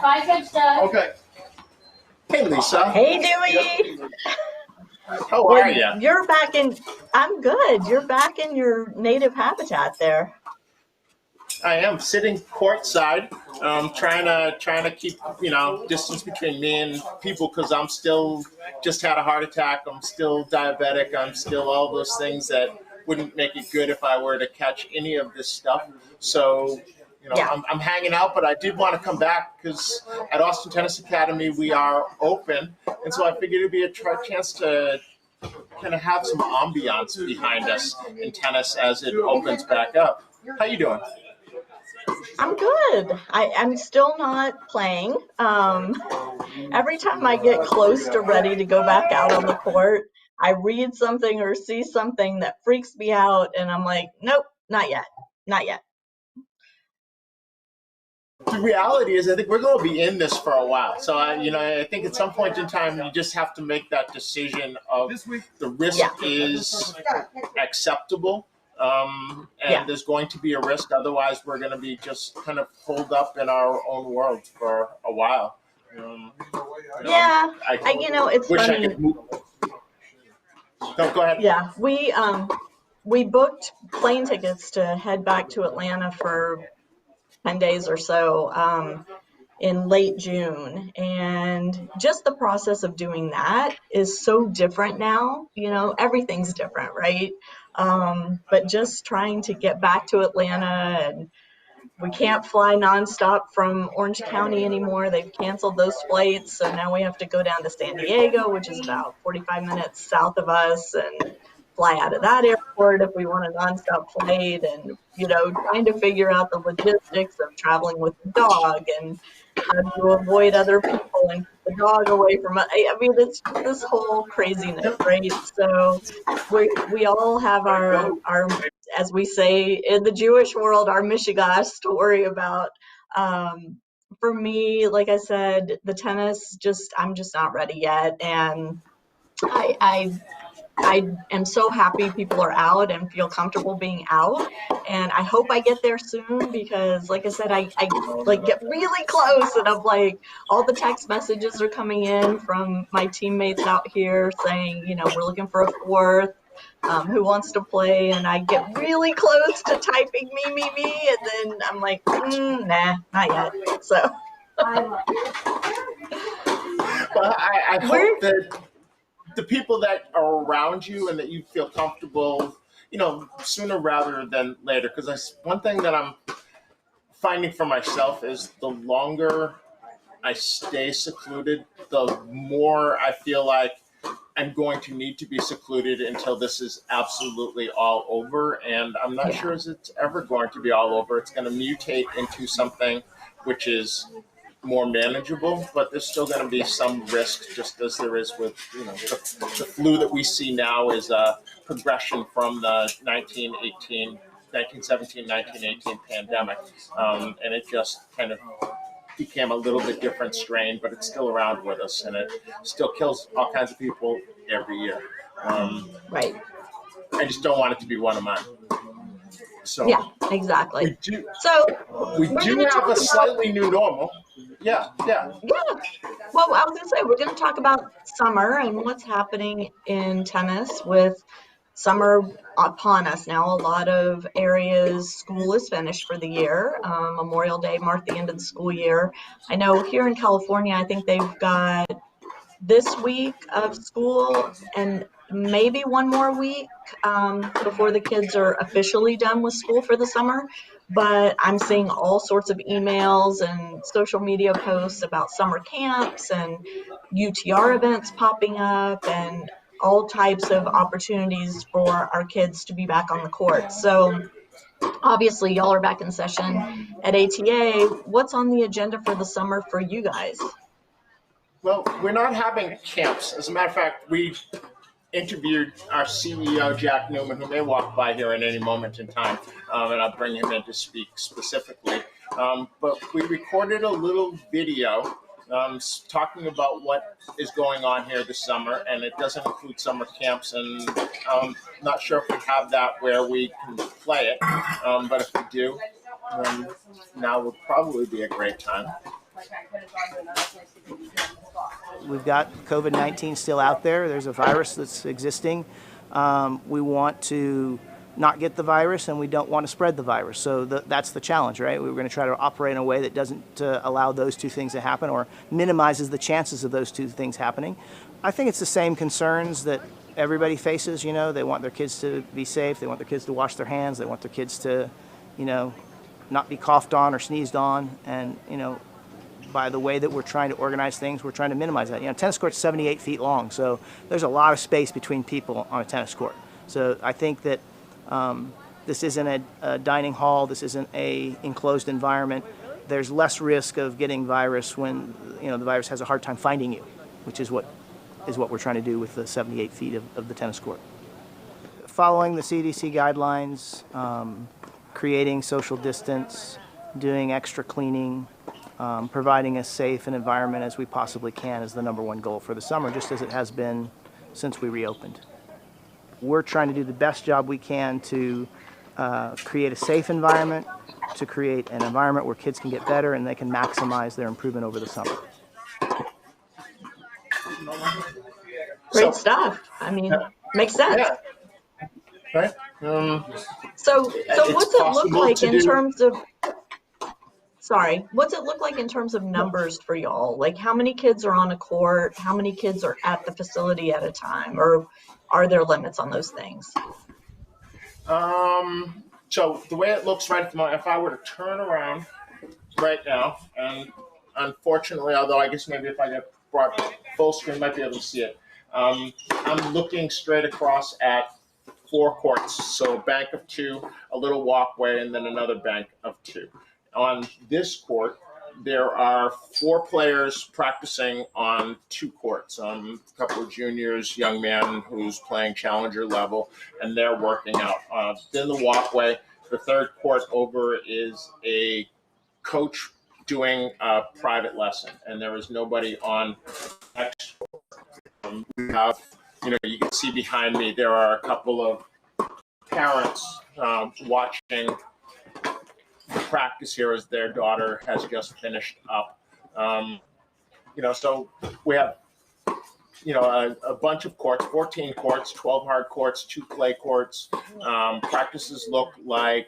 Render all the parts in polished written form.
Bye, Catch Doug. Okay. Hey, Lisa. Hey, Dewey. How are you? You're back in. I'm good. You're back in your native habitat there. I am sitting courtside, trying to keep distance between me and people because I'm still just had a heart attack. I'm still diabetic. I'm still all those things that wouldn't make it good if I were to catch any of this stuff. So. Yeah. I'm hanging out, but I did want to come back because at Austin Tennis Academy we are open, and so I figured it'd be a chance to kind of have some ambiance behind us in tennis as it opens back up. How you doing? I'm good. I'm still not playing. Every time I get close to ready to go back out on the court, I read something or see something that freaks me out, and I'm like, nope, not yet, not yet. The reality is, I think we're going to be in this for a while. So, I think at some point in time, you just have to make that decision of the risk is acceptable, and there's going to be a risk. Otherwise, we're going to be just kind of holed up in our own world for a while. It's funny. No, go ahead. Yeah, we booked plane tickets to head back to Atlanta for 10 days or so in late June, and just the process of doing that is so different now. Everything's different, right? But just trying to get back to Atlanta, and we can't fly nonstop from Orange County anymore. They've canceled those flights, so now we have to go down to San Diego, which is about 45 minutes south of us, and fly out of that airport if we want a nonstop flight, and trying to figure out the logistics of traveling with the dog and how do you avoid other people and keep the dog away from us. I mean, it's this whole craziness, right? So we all have our as we say in the Jewish world, our Mishigash to worry about. For me, like I said, the tennis, I'm just not ready yet, and I am so happy people are out and feel comfortable being out, and I hope I get there soon because, like I said, I like get really close, and I'm like, all the text messages are coming in from my teammates out here saying, we're looking for a fourth, who wants to play, and I get really close to typing me, and then I'm like, nah, not yet. So. Well, I hope that the people that are around you and that you feel comfortable, sooner rather than later. Because one thing that I'm finding for myself is the longer I stay secluded, the more I feel like I'm going to need to be secluded until this is absolutely all over. And I'm not sure as it's ever going to be all over. It's going to mutate into something which is more manageable, but there's still going to be some risk, just as there is with the flu that we see now is a progression from the 1917, 1918 pandemic, and it just kind of became a little bit different strain, but it's still around with us, and it still kills all kinds of people every year. Right. I just don't want it to be one of mine. So yeah, exactly. We do have a slightly new normal. Yeah. Well, I was going to say, we're going to talk about summer and what's happening in tennis with summer upon us now. A lot of areas, school is finished for the year. Memorial Day marked the end of the school year. I know here in California, I think they've got this week of school and maybe one more week before the kids are officially done with school for the summer. But I'm seeing all sorts of emails and social media posts about summer camps and UTR events popping up and all types of opportunities for our kids to be back on the court. So obviously y'all are back in session at ATA. What's on the agenda for the summer for you guys? Well, we're not having camps. As a matter of fact, we interviewed our CEO, Jack Newman, who may walk by here at any moment in time, and I'll bring him in to speak specifically. But we recorded a little video talking about what is going on here this summer, and it doesn't include summer camps, and I'm not sure if we have that where we can play it, but if we do, now would probably be a great time. We've got COVID-19 still out there. There's a virus that's existing. We want to not get the virus, and we don't want to spread the virus. So that's the challenge, right? We're going to try to operate in a way that doesn't allow those two things to happen or minimizes the chances of those two things happening. I think it's the same concerns that everybody faces. You know, they want their kids to be safe. They want their kids to wash their hands. They want their kids to, you know, not be coughed on or sneezed on. And, you know, by the way that we're trying to organize things, we're trying to minimize that. You know, tennis court's 78 feet long, so there's a lot of space between people on a tennis court. So I think that this isn't a dining hall. This isn't a enclosed environment. There's less risk of getting virus when, you know, the virus has a hard time finding you, which is what we're trying to do with the 78 feet of the tennis court. Following the CDC guidelines, creating social distance, doing extra cleaning, providing as safe an environment as we possibly can is the #1 goal for the summer, just as it has been since we reopened. We're trying to do the best job we can to create a safe environment, to create an environment where kids can get better and they can maximize their improvement over the summer. Great stuff. I mean, makes sense. Yeah. Right. So what's it look like in terms of? Sorry, what's it look like in terms of numbers for y'all? Like, how many kids are on a court? How many kids are at the facility at a time? Or are there limits on those things? So the way it looks right at the moment, if I were to turn around right now, and unfortunately, although I guess maybe if I get brought full screen, might be able to see it. I'm looking straight across at 4 courts. So a bank of 2, a little walkway, and then another bank of 2. On this court, there are 4 players practicing on 2 courts. A couple of juniors, young man who's playing challenger level, and they're working out. Then the walkway, the 3rd court over is a coach doing a private lesson, and there is nobody on next court. We have, you know, you can see behind me, there are a couple of parents watching practice here as their daughter has just finished up. You know, so we have, you know, a bunch of courts, 14 courts, 12 hard courts, 2 clay courts. Practices look like,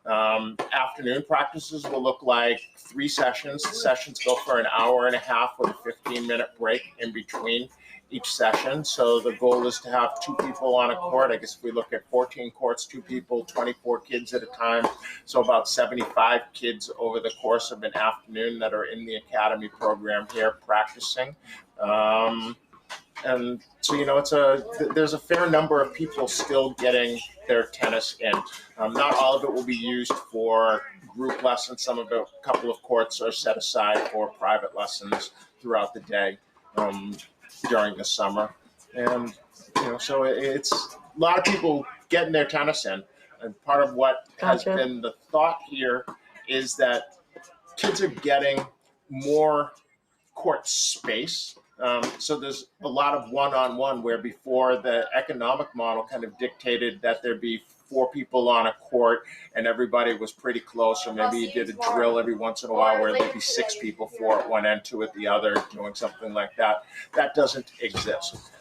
afternoon practices will look like 3 sessions. The sessions go for an hour and a half with a 15-minute break in between each session. So the goal is to have 2 people on a court. I guess if we look at 14 courts, 2 people, 24 kids at a time. So about 75 kids over the course of an afternoon that are in the academy program here practicing. And so, you know, there's a fair number of people still getting their tennis in. Not all of it will be used for group lessons. Some of it, a couple of courts are set aside for private lessons throughout the day. During the summer, and you know, so it's a lot of people getting their tennis in, and part of what has been the thought here is that kids are getting more court space. So there's a lot of one-on-one where before the economic model kind of dictated that there'd be 4 people on a court and everybody was pretty close, or maybe you did a drill every once in a while where there'd be 6 people, 4 at one end, 2 at the other, doing something like that. That doesn't exist.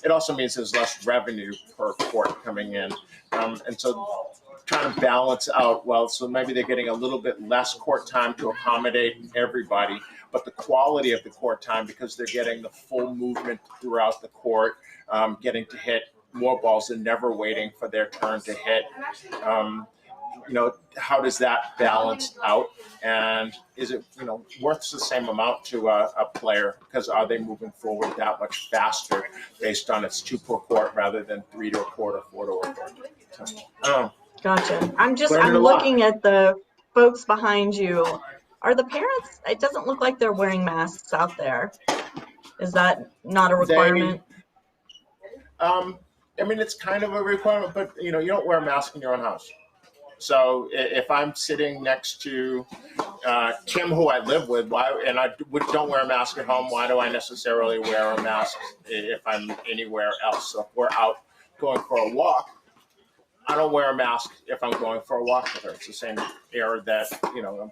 It also means there's less revenue per court coming in. And so trying to balance out, well, so maybe they're getting a little bit less court time to accommodate everybody, but the quality of the court time, because they're getting the full movement throughout the court, getting to hit more balls and never waiting for their turn to hit. You know, how does that balance out? And is it, you know, worth the same amount to a player? Because are they moving forward that much faster based on it's 2 per court rather than 3 to a court or 4 to a court? So, gotcha. I'm looking at the folks behind you. Are the parents? It doesn't look like they're wearing masks out there. Is that not a requirement? I mean, it's kind of a requirement, but you know, you don't wear a mask in your own house. So if I'm sitting next to Kim, who I live with, and I don't wear a mask at home, why do I necessarily wear a mask if I'm anywhere else? So if we're out going for a walk, I don't wear a mask if I'm going for a walk with her. It's the same air that, I'm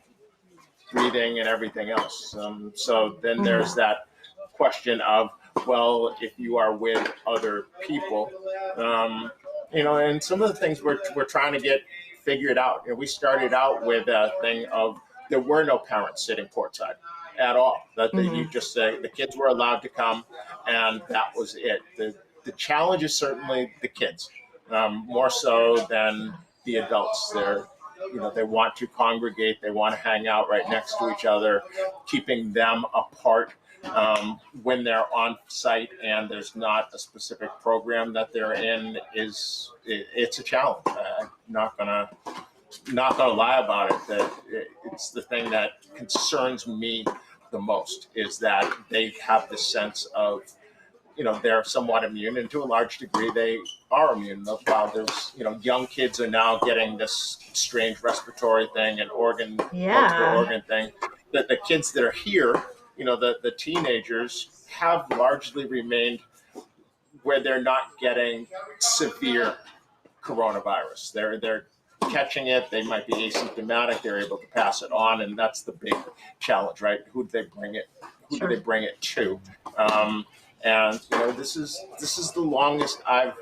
breathing and everything else. So then there's that question of, well, if you are with other people, and some of the things we're trying to get figured out. We started out with a thing of there were no parents sitting courtside at all. That you just say the kids were allowed to come, and that was it. The challenge is certainly the kids, more so than the adults. They want to congregate, they want to hang out right next to each other. Keeping them apart when they're on site and there's not a specific program that they're in it's a challenge. I'm not gonna lie about it. That it's the thing that concerns me the most is that they have this sense of they're somewhat immune, and to a large degree they are immune. While there's young kids are now getting this strange respiratory thing and multiple organ thing, that the kids that are here, the teenagers have largely remained where they're not getting severe coronavirus. They're catching it. They might be asymptomatic. They're able to pass it on, and that's the big challenge, right? Who do they bring it? Who do they bring it to? And this is the longest I've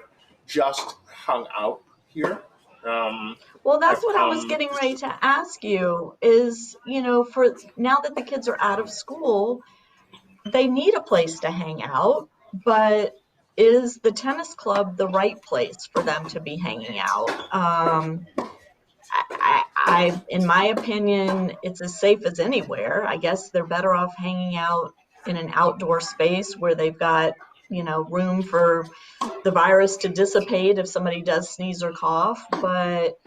just hung out here. Well, that's what I was getting ready to ask you is, for now that the kids are out of school, they need a place to hang out, but is the tennis club the right place for them to be hanging out? In my opinion, it's as safe as anywhere. I guess they're better off hanging out in an outdoor space where they've got, room for the virus to dissipate if somebody does sneeze or cough. But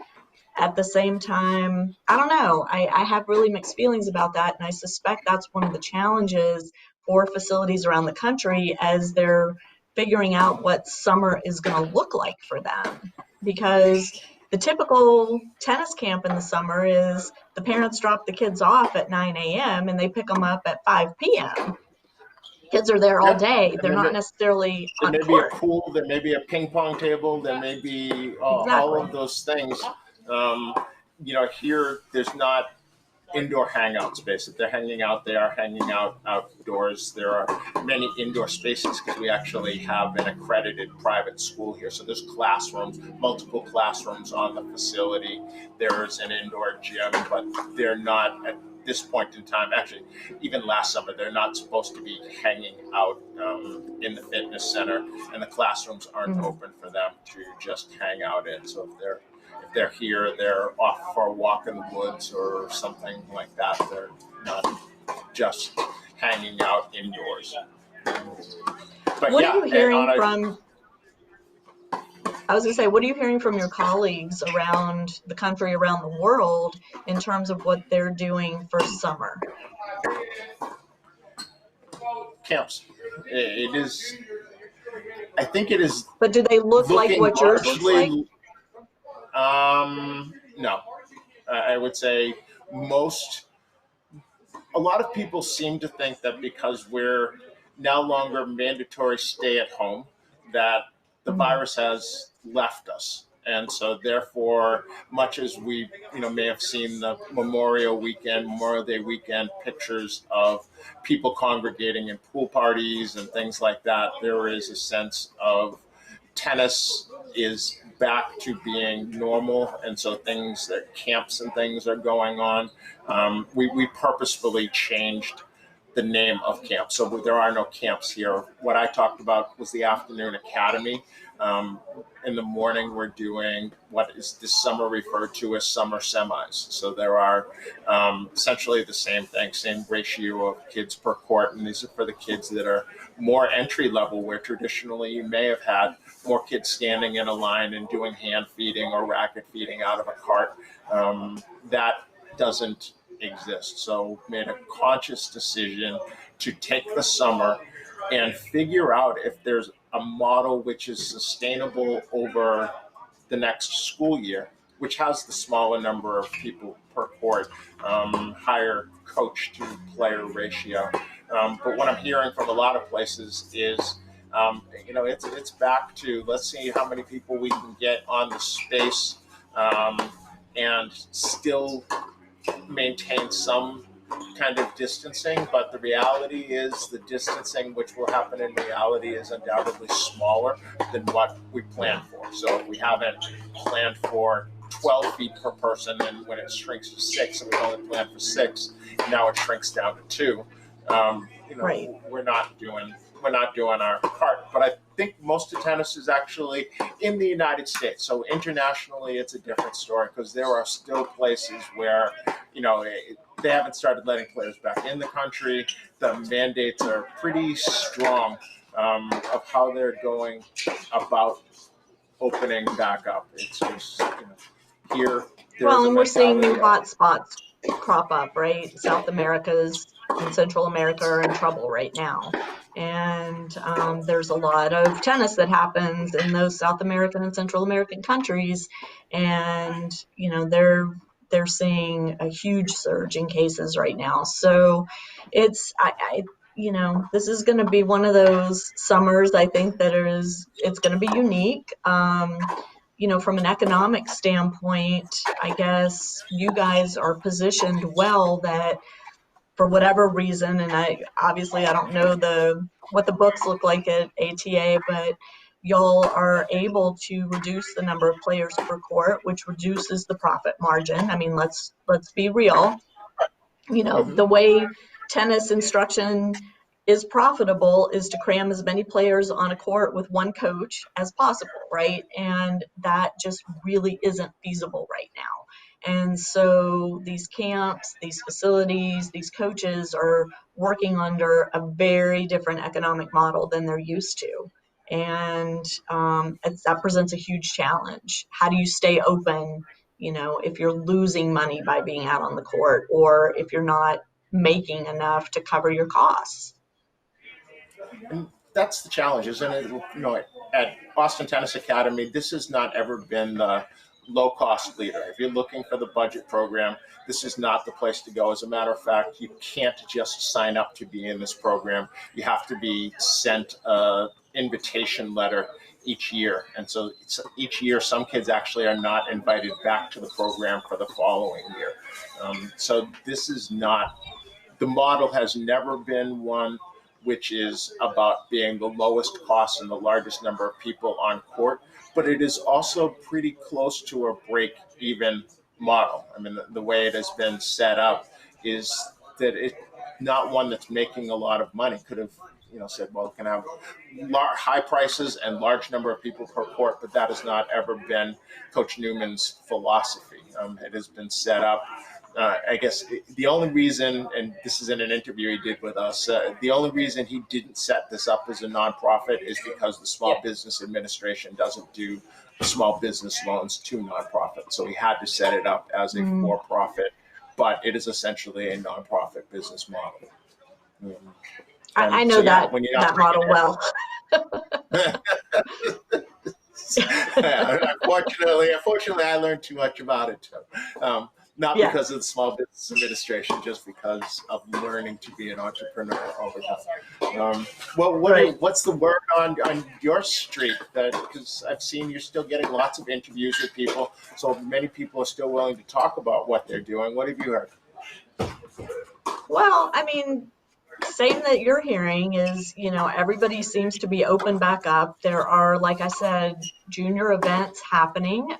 at the same time, I don't know. I have really mixed feelings about that. And I suspect that's one of the challenges for facilities around the country as they're figuring out what summer is going to look like for them. Because the typical tennis camp in the summer is the parents drop the kids off at 9 a.m. and they pick them up at 5 p.m. Kids are there all day. They're not necessarily on court. There may be a pool, there may be a ping pong table, there may be all of those things. Here there's not indoor hangout space. If they're hanging out, they are hanging out outdoors. There are many indoor spaces because we actually have an accredited private school here. So there's classrooms, multiple classrooms on the facility. There's an indoor gym, but they're not at this point in time. Actually, even last summer, they're not supposed to be hanging out in the fitness center, and the classrooms aren't open for them to just hang out in. So if they're here, they're off for a walk in the woods or something like that. They're not just hanging out indoors. But what are you hearing from? I was going to say, what are you hearing from your colleagues around the country, around the world, in terms of what they're doing for summer? Camps. It is. I think it is. But do they look like what yours looks like? No. I would say a lot of people seem to think that because we're no longer mandatory stay at home, that the virus has left us. And so therefore, much as we may have seen the Memorial Day weekend pictures of people congregating in pool parties and things like that, there is a sense of tennis is back to being normal, and so camps and things are going on. We purposefully changed the name of camp, so there are no camps here. What I talked about was the afternoon academy. In the morning, we're doing what is this summer referred to as summer semis. So there are essentially the same thing, same ratio of kids per court, and these are for the kids that are more entry level, where traditionally you may have had more kids standing in a line and doing hand feeding or racket feeding out of a cart. That doesn't exist. So made a conscious decision to take the summer and figure out if there's a model which is sustainable over the next school year which has the smaller number of people per court, higher coach to player ratio. But what I'm hearing from a lot of places is, it's back to, let's see how many people we can get on the space, and still maintain some kind of distancing, but the reality is the distancing which will happen in reality is undoubtedly smaller than what we planned for. So if we haven't planned for 12 feet per person, and when it shrinks to 6 and we only planned for 6, now it shrinks down to 2. Right. We're not doing our part. But I think most of tennis is actually in the United States. So internationally, it's a different story, because there are still places where, they haven't started letting players back in the country. The mandates are pretty strong, of how they're going about opening back up. It's just, here. Well, and we're seeing new mentality hot spots crop up, right? South America's and Central America are in trouble right now. And there's a lot of tennis that happens in those South American and Central American countries. And, they're seeing a huge surge in cases right now. So it's, this is going to be one of those summers, I think, it's going to be unique. From an economic standpoint, I guess you guys are positioned well that for whatever reason, and I don't know what the books look like at ATA, but y'all are able to reduce the number of players per court, which reduces the profit margin. I mean, let's be real. The way tennis instruction is profitable is to cram as many players on a court with one coach as possible, right? And that just really isn't feasible right now. And so these camps, these facilities, these coaches are working under a very different economic model than they're used to. And that presents a huge challenge. How do you stay open, if you're losing money by being out on the court, or if you're not making enough to cover your costs? And that's the challenge, isn't it? At Boston Tennis Academy, this has not ever been the low-cost leader. If you're looking for the budget program, this is not the place to go. As a matter of fact, you can't just sign up to be in this program. You have to be sent an invitation letter each year. And so each year, some kids actually are not invited back to the program for the following year. So this is not, the model has never been one which is about being the lowest cost and the largest number of people on court, but it is also pretty close to a break-even model. I mean, the way it has been set up is that it's not one that's making a lot of money. Could have, said, well, it can have high prices and large number of people per court, but that has not ever been Coach Newman's philosophy. It has been set up. I guess the only reason, and this is in an interview he did with us, the only reason he didn't set this up as a nonprofit is because the Small Business Administration doesn't do small business loans to nonprofits. So he had to set it up as a for-profit, but it is essentially a nonprofit business model. I know that model well. Unfortunately, I learned too much about it too. Not because of the Small Business Administration, just because of learning to be an entrepreneur over time. What's the word on your street? Because I've seen you're still getting lots of interviews with people, so many people are still willing to talk about what they're doing. What have you heard? Well, I mean, same that you're hearing is, everybody seems to be open back up. There are, like I said, junior events happening.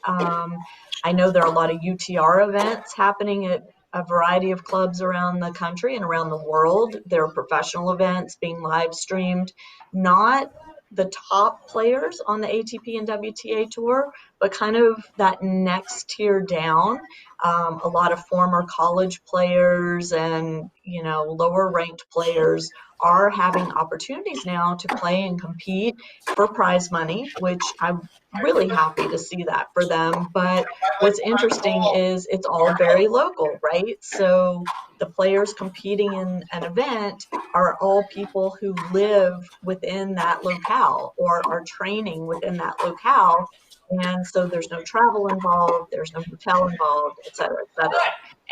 I know there are a lot of UTR events happening at a variety of clubs around the country and around the world. There are professional events being live streamed, not the top players on the ATP and WTA tour, but kind of that next tier down. A lot of former college players and, lower ranked players are having opportunities now to play and compete for prize money, which I'm really happy to see that for them. But what's interesting is it's all very local, right? So the players competing in an event are all people who live within that locale or are training within that locale. And so there's no travel involved, there's no hotel involved, et cetera, et cetera.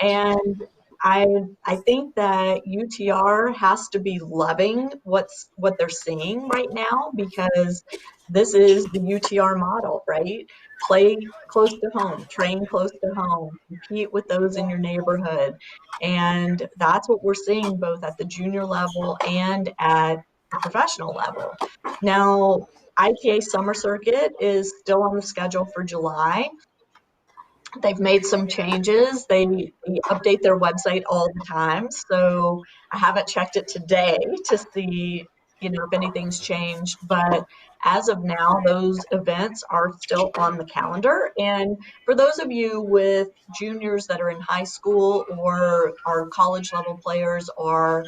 And I think that UTR has to be loving what they're seeing right now, because this is the UTR model, right? Play close to home, train close to home, compete with those in your neighborhood. And that's what we're seeing both at the junior level and at the professional level. Now, ITA Summer Circuit is still on the schedule for July. They've made some changes. They update their website all the time. So I haven't checked it today to see, if anything's changed. But as of now, those events are still on the calendar. And for those of you with juniors that are in high school or are college level players or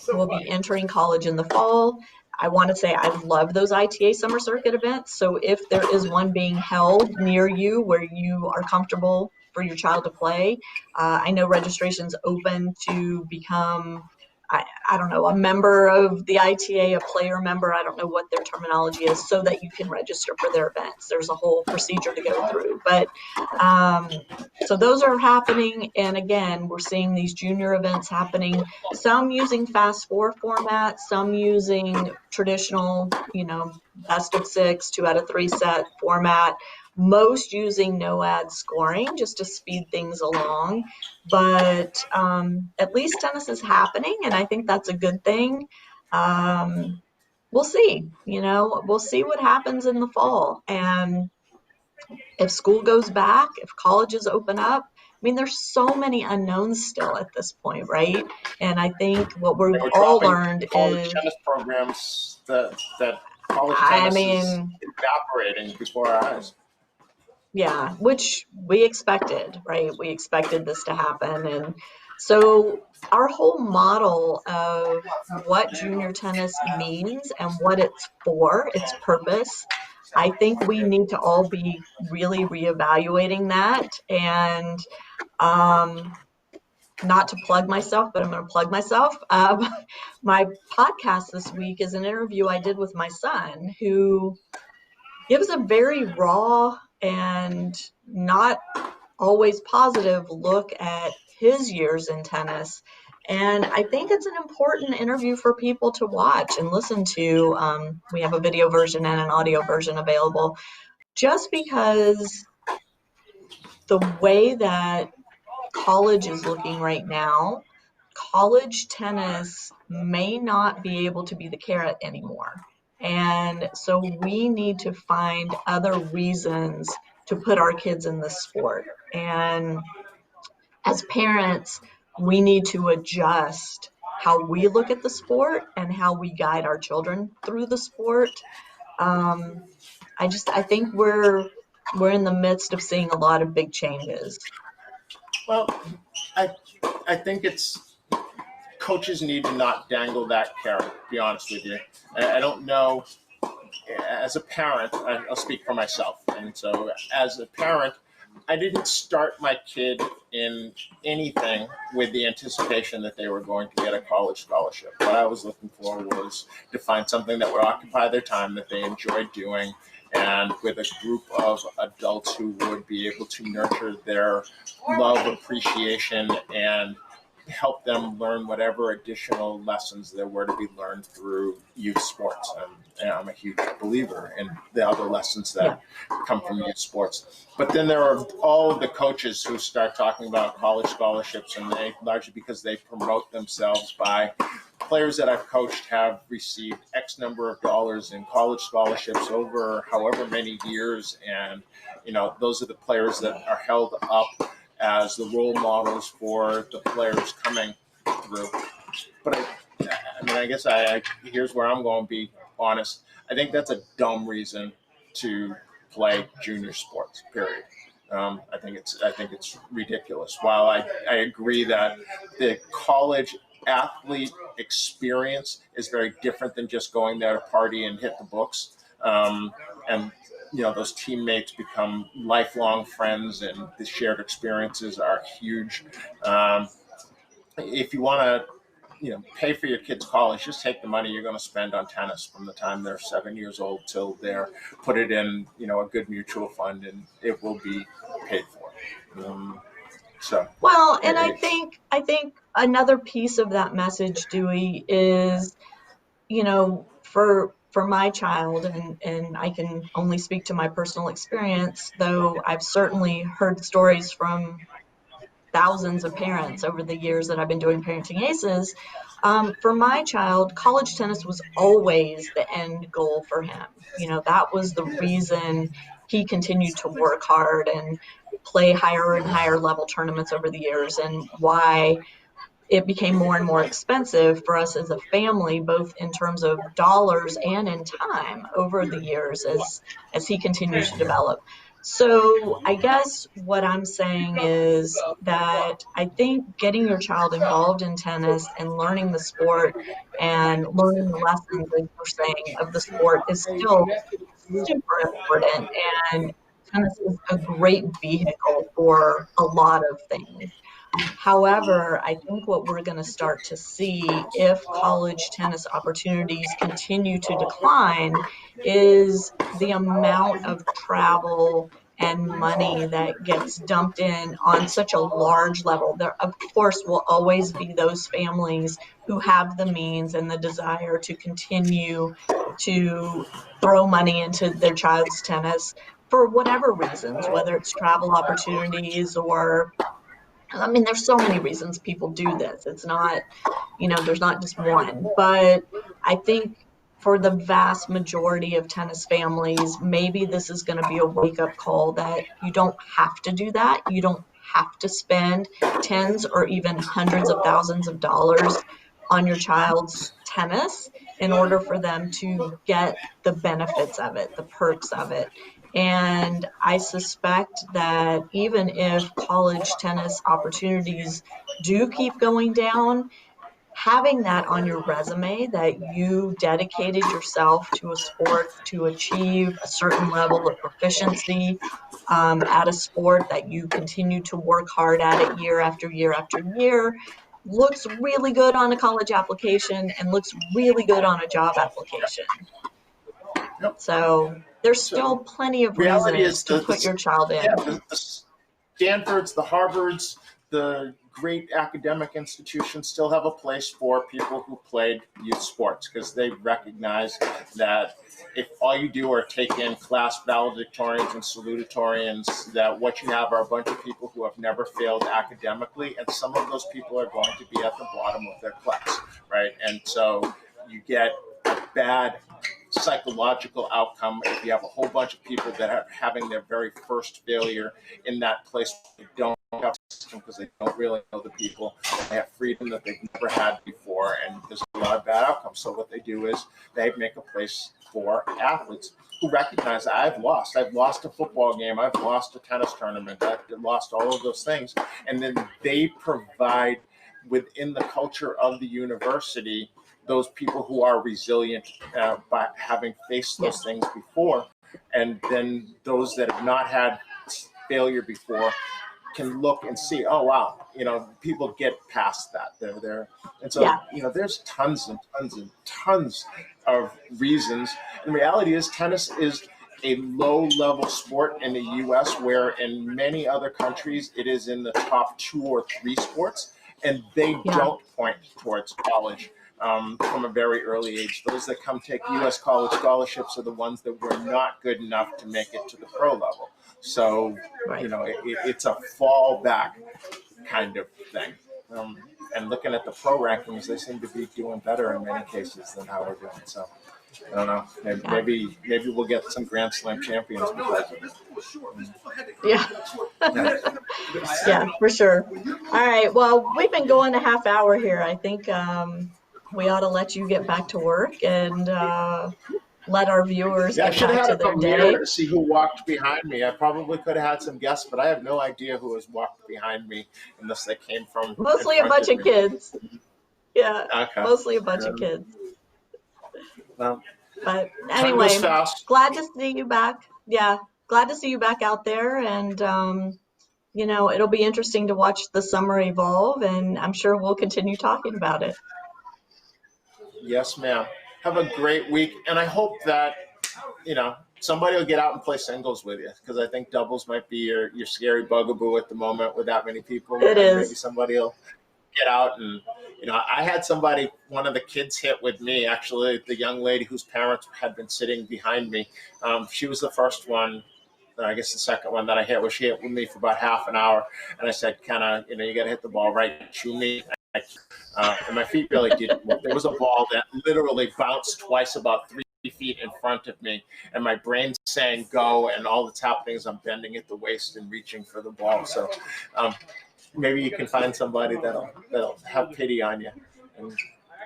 will be entering college in the fall, I want to say I love those ITA Summer Circuit events. So if there is one being held near you where you are comfortable for your child to play, I know registration's open to become, I don't know, a member of the ITA, a player member, I don't know what their terminology is, so that you can register for their events. There's a whole procedure to go through. But so those are happening. And again, we're seeing these junior events happening, some using fast four format, some using traditional, best of six, 2 out of 3 set format, most using no ad scoring just to speed things along. But at least tennis is happening, and I think that's a good thing. We'll see, we'll see what happens in the fall. And if school goes back, if colleges open up, I mean, there's so many unknowns still at this point, right? And I think what we've We're all dropping learned college is, tennis programs that college I tennis is mean, evaporating before our eyes. yeah, which we expected, right? We expected this to happen. And so our whole model of what junior tennis means and what it's for, its purpose, I think we need to all be really reevaluating that. And not to plug myself, but I'm going to plug myself. My podcast this week is an interview I did with my son, who gives a very raw and not always positive look at his years in tennis. And I think it's an important interview for people to watch and listen to. We have a video version and an audio version available, just because the way that college is looking right now, college tennis may not be able to be the carrot anymore. And so we need to find other reasons to put our kids in this sport. And as parents, we need to adjust how we look at the sport and how we guide our children through the sport. Um, I think we're in the midst of seeing a lot of big changes. Well, I I think it's coaches need to not dangle that carrot. To be honest with you, I don't know. As a parent, I'll speak for myself, and so as a parent, I didn't start my kid in anything with the anticipation that they were going to get a college scholarship. What I was looking for was to find something that would occupy their time, that they enjoyed doing, and with a group of adults who would be able to nurture their love, appreciation, and help them learn whatever additional lessons there were to be learned through youth sports. And I'm a huge believer in the other lessons that come from youth sports. But then there are all of the coaches who start talking about college scholarships, and they largely because they promote themselves by players that I've coached have received X number of dollars in college scholarships over however many years. And, those are the players that are held up as the role models for the players coming through. But I guess here's where I'm going to be honest. I think that's a dumb reason to play junior sports. Period. I think it's ridiculous. While I agree that the college athlete experience is very different than just going there to party and hit the books. And those teammates become lifelong friends, and the shared experiences are huge. If you want to pay for your kids' college. Just take the money you're going to spend on tennis from the time they're 7 years old till they're put it in, a good mutual fund, and it will be paid for. Well, and I think another piece of that message, Dewey, is, for my child, and I can only speak to my personal experience, though I've certainly heard stories from thousands of parents over the years that I've been doing Parenting Aces. For my child, college tennis was always the end goal for him. That was the reason he continued to work hard and play higher and higher level tournaments over the years, and why it became more and more expensive for us as a family, both in terms of dollars and in time over the years as he continues to develop. So I guess what I'm saying is that I think getting your child involved in tennis and learning the sport and learning the lessons, as you're saying, of the sport is still super important. And tennis is a great vehicle for a lot of things. However, I think what we're going to start to see if college tennis opportunities continue to decline is the amount of travel and money that gets dumped in on such a large level. There, of course, will always be those families who have the means and the desire to continue to throw money into their child's tennis for whatever reasons, whether it's travel opportunities or there's so many reasons people do this. It's not, there's not just one. But I think for the vast majority of tennis families, maybe this is going to be a wake-up call that you don't have to do that. You don't have to spend tens or even hundreds of thousands of dollars on your child's tennis in order for them to get the benefits of it, the perks of it. And I suspect that even if college tennis opportunities do keep going down, having that on your resume that you dedicated yourself to a sport to achieve a certain level of proficiency at a sport, that you continue to work hard at it year after year after year, looks really good on a college application and looks really good on a job application. Yep. So there's still plenty of reasons to put your child in. Yeah, the Stanfords, the Harvards, the great academic institutions still have a place for people who played youth sports, because they recognize that if all you do are take in class valedictorians and salutatorians, that what you have are a bunch of people who have never failed academically, and some of those people are going to be at the bottom of their class, right? And so you get a bad psychological outcome if you have a whole bunch of people that are having their very first failure in that place. They don't have a system because they don't really know the people. They have freedom that they've never had before, and there's a lot of bad outcomes. So what they do is they make a place for athletes who recognize that I've lost a football game, I've lost a tennis tournament, I've lost all of those things, and then they provide within the culture of the university those people who are resilient by having faced those things before, and then those that have not had failure before can look and see, oh wow, people get past that. They're there, and so there's tons and tons and tons of reasons. And the reality is, tennis is a low-level sport in the U.S., where in many other countries it is in the top 2 or 3 sports, and they don't point towards college. From a very early age. Those that come take U.S. college scholarships are the ones that were not good enough to make it to the pro level. So, it's a fallback kind of thing. And looking at the pro rankings, they seem to be doing better in many cases than how we're doing. So, I don't know. Maybe we'll get some Grand Slam champions because of it. Yeah. Yeah, for sure. All right. Well, we've been going a half hour here. I think we ought to let you get back to work and let our viewers get back to their day. To see who walked behind me. I probably could have had some guests, but I have no idea who has walked behind me unless they came from mostly a bunch of kids. Yeah, okay. Mostly a bunch of kids. Well, but anyway, glad to see you back. Yeah, glad to see you back out there, and it'll be interesting to watch the summer evolve, and I'm sure we'll continue talking about it. Yes, ma'am. Have a great week, and I hope that somebody will get out and play singles with you, because I think doubles might be your scary bugaboo at the moment with that many people. It And maybe is. somebody will get out and I had one of the kids hit with me, actually, the young lady whose parents had been sitting behind me. She was the first one. I guess the second one that I hit was she hit with me for about half an hour, and I said, you got to hit the ball right to me. And my feet really didn't move. There was a ball that literally bounced twice about 3 feet in front of me, and my brain's saying go, and all that's happening is I'm bending at the waist and reaching for the ball. So maybe you can find somebody that'll have pity on you and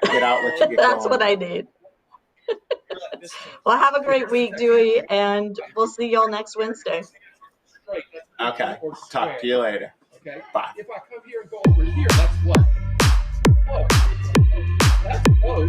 get out, let you get That's going. what I need. Well, have a great week, Dewey, and we'll see y'all next Wednesday. Okay. Talk to you later. Okay. Bye. If I come here and go over here, that's what? Close. That's close.